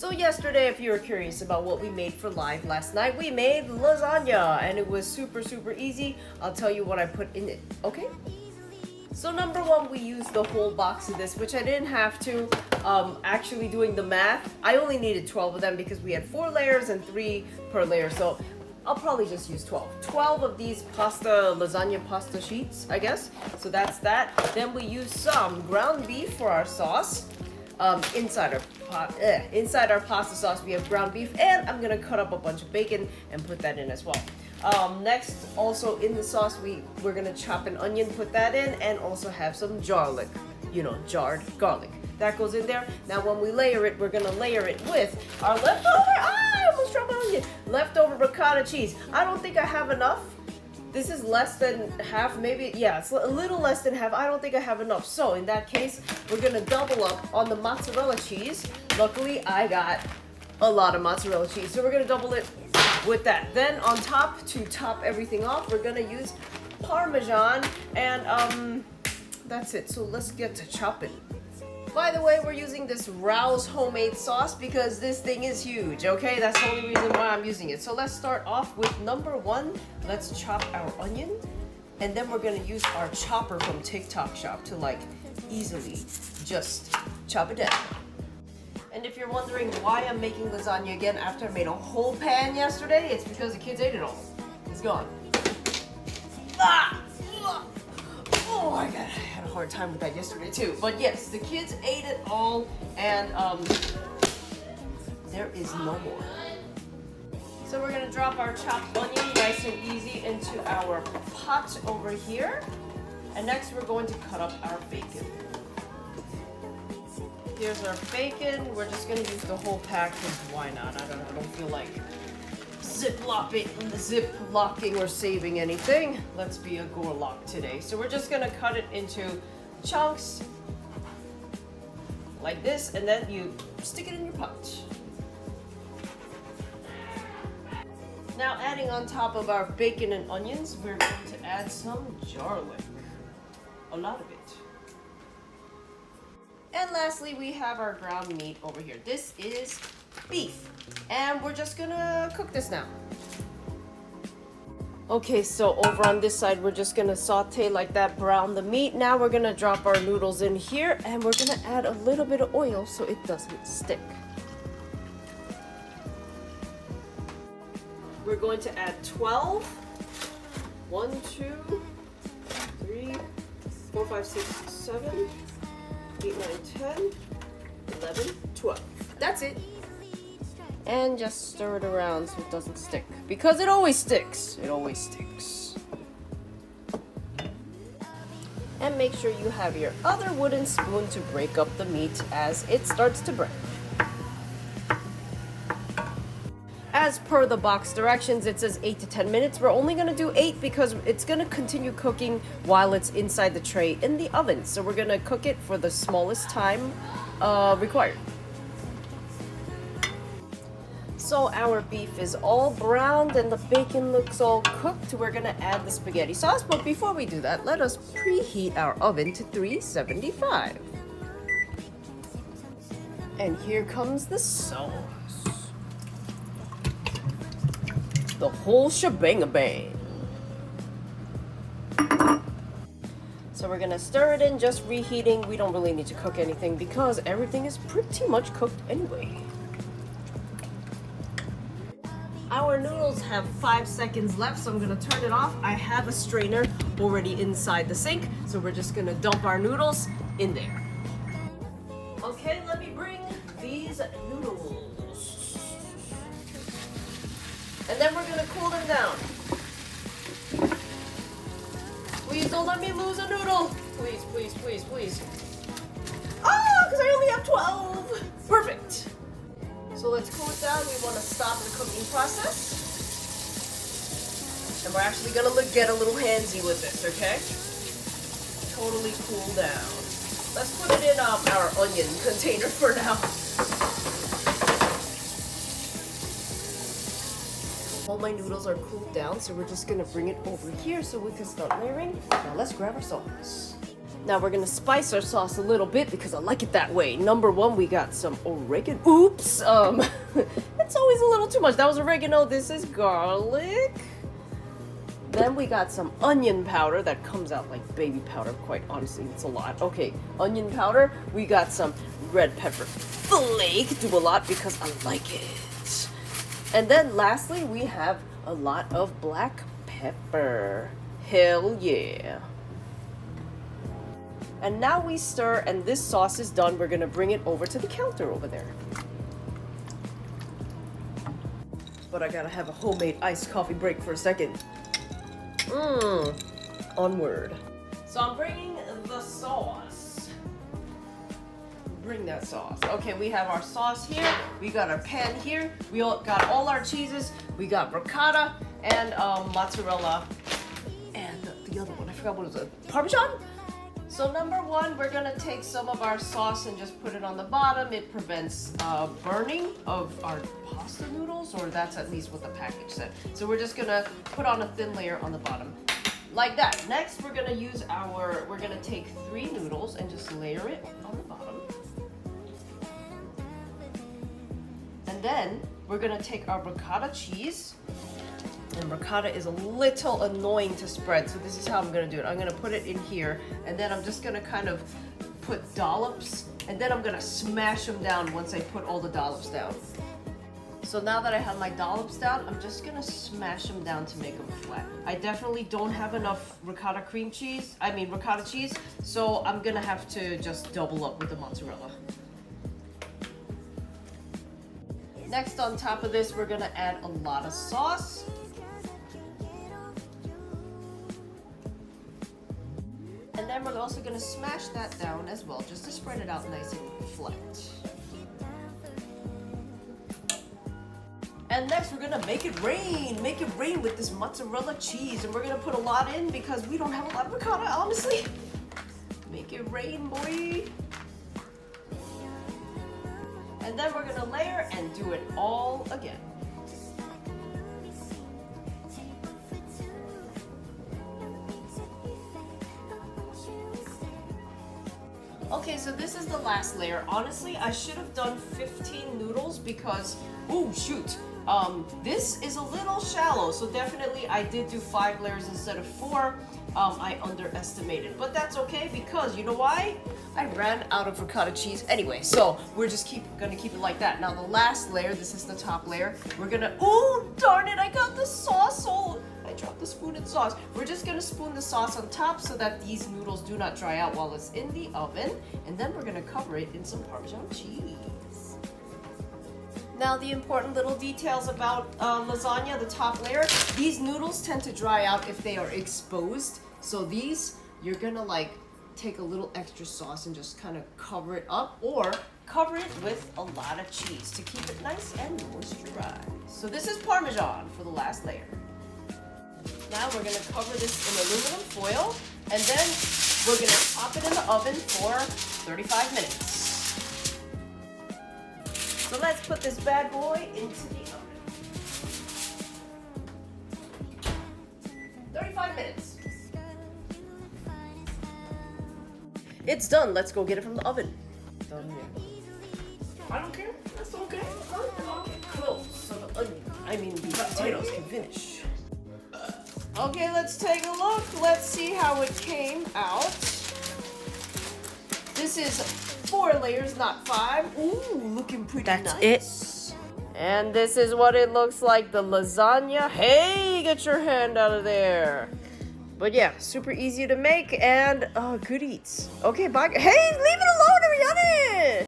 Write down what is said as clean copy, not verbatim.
So yesterday, if you were curious about what we made for live last night, we made lasagna and it was super easy. I'll tell you what I put in it, okay? So number one, we used the whole box of this, which I didn't have to. Actually doing the math, I only needed 12 of them because we had 4 layers and 3 per layer. So I'll probably just use 12. 12 of these lasagna pasta sheets, I guess. So that's that. Then we use some ground beef for our sauce. Inside our pasta sauce, we have ground beef, and I'm gonna cut up a bunch of bacon and put that in as well. Next, also in the sauce, we're gonna chop an onion, put that in, and also have some garlic, jarred garlic. That goes in there. Now when we layer it, we're gonna layer it with our I almost dropped my onion. Leftover ricotta cheese. I don't think I have enough. This is less than half, maybe, yeah, it's a little less than half. I don't think I have enough. So in that case, we're gonna double up on the mozzarella cheese. Luckily, I got a lot of mozzarella cheese, so we're gonna double it with that. Then on top, to top everything off, we're gonna use Parmesan, and that's it. So let's get to chopping. By the way, we're using this Rouse homemade sauce because this thing is huge, okay? That's the only reason why I'm using it. So let's start off with number one. Let's chop our onion. And then we're gonna use our chopper from TikTok Shop to easily just chop it down. And if you're wondering why I'm making lasagna again after I made a whole pan yesterday, it's because the kids ate it all. It's gone. Oh, I had a hard time with that yesterday too. But yes, the kids ate it all, and there is no more. So we're gonna drop our chopped onion nice and easy into our pot over here. And next we're going to cut up our bacon. Here's our bacon. We're just gonna use the whole pack because why not? I don't feel like zip locking or saving anything. Let's be a Gorlock today. So we're just gonna cut it into chunks like this, and then you stick it in your pot. Now adding on top of our bacon and onions, we're going to add some garlic. A lot of it. And lastly, we have our ground meat over here. This is beef. And we're just gonna cook this now. Okay, so over on this side, we're just gonna saute like that, brown the meat. Now we're gonna drop our noodles in here, and we're gonna add a little bit of oil so it doesn't stick. We're going to add 12. 1, 2, 3, 4, 5, 6, 7, 8, 9, 10, 11, 12. That's it. And just stir it around so it doesn't stick. Because it always sticks. It always sticks. And make sure you have your other wooden spoon to break up the meat as it starts to break. As per the box directions, it says 8 to 10 minutes. We're only going to do 8 because it's going to continue cooking while it's inside the tray in the oven. So we're going to cook it for the smallest time required. So our beef is all browned and the bacon looks all cooked. We're gonna add the spaghetti sauce, but before we do that, let us preheat our oven to 375. And here comes the sauce. The whole shebang-a-bang. So we're gonna stir it in, just reheating. We don't really need to cook anything because everything is pretty much cooked anyway. Our noodles have 5 seconds left, so I'm gonna turn it off. I have a strainer already inside the sink, so we're just gonna dump our noodles in there. Okay, let me bring these noodles. And then we're gonna cool them down. Please don't let me lose a noodle. Please, please, please, please. Oh, because I only have 12. Perfect. So let's cool it down. We want to stop the cooking process. And we're actually going to get a little handsy with this, okay? Totally cool down. Let's put it in our onion container for now. All my noodles are cooled down, so we're just going to bring it over here so we can start layering. Now let's grab our sauce. Now we're gonna spice our sauce a little bit because I like it that way. Number one, we got some oregano. Oops, it's always a little too much. That was oregano, this is garlic. Then we got some onion powder that comes out like baby powder, quite honestly, it's a lot. Okay, onion powder. We got some red pepper flake, do a lot because I like it. And then lastly, we have a lot of black pepper. Hell yeah. And now we stir, and this sauce is done. We're gonna bring it over to the counter over there. But I gotta have a homemade iced coffee break for a second. Onward. So I'm bringing the sauce. Bring that sauce. Okay, we have our sauce here. We got our pan here. We got all our cheeses. We got ricotta and mozzarella. And the other one, I forgot what it was, Parmesan? So number one, we're gonna take some of our sauce and just put it on the bottom. It prevents burning of our pasta noodles, or that's at least what the package said. So we're just gonna put on a thin layer on the bottom, like that. Next, we're gonna take 3 noodles and just layer it on the bottom. And then we're gonna take our ricotta cheese. And ricotta is a little annoying to spread, so this is how I'm gonna do it. I'm gonna put it in here, and then I'm just gonna kind of put dollops, and then I'm gonna smash them down once I put all the dollops down. So now that I have my dollops down, I'm just gonna smash them down to make them flat. I definitely don't have enough ricotta cheese, so I'm gonna have to just double up with the mozzarella. Next, on top of this, we're gonna add a lot of sauce. And then we're also gonna smash that down as well, just to spread it out nice and flat. And next, we're gonna make it rain with this mozzarella cheese. And we're gonna put a lot in because we don't have a lot of ricotta, honestly. Make it rain, boy. And then we're gonna layer and do it all again. Okay, so this is the last layer. Honestly, I should have done 15 noodles because, oh shoot, this is a little shallow. So definitely I did do 5 layers instead of 4. I underestimated, but that's okay because you know why? I ran out of ricotta cheese anyway. So we're just gonna keep it like that. Now the last layer, this is the top layer. We're gonna, oh darn it, I got the sauce all. I dropped the spoon in sauce. We're just gonna spoon the sauce on top so that these noodles do not dry out while it's in the oven. And then we're gonna cover it in some Parmesan cheese. Now the important little details about lasagna, the top layer. These noodles tend to dry out if they are exposed. So these, you're gonna like take a little extra sauce and just kind of cover it up, or cover it with a lot of cheese to keep it nice and moisturized. So this is Parmesan for the last layer. Now we're gonna cover this in aluminum foil, and then we're gonna pop it in the oven for 35 minutes. So let's put this bad boy into the oven. 35 minutes. It's done. Let's go get it from the oven. Done yet? I don't care. That's okay. Okay, close so the potatoes can finish. Okay, let's take a look. Let's see how it came out. This is 4 layers, not 5. Ooh, looking pretty nice. That's it. And this is what it looks like, the lasagna. Hey, get your hand out of there. But yeah, super easy to make and good eats. Okay, bye. Hey, leave it alone, Ariane!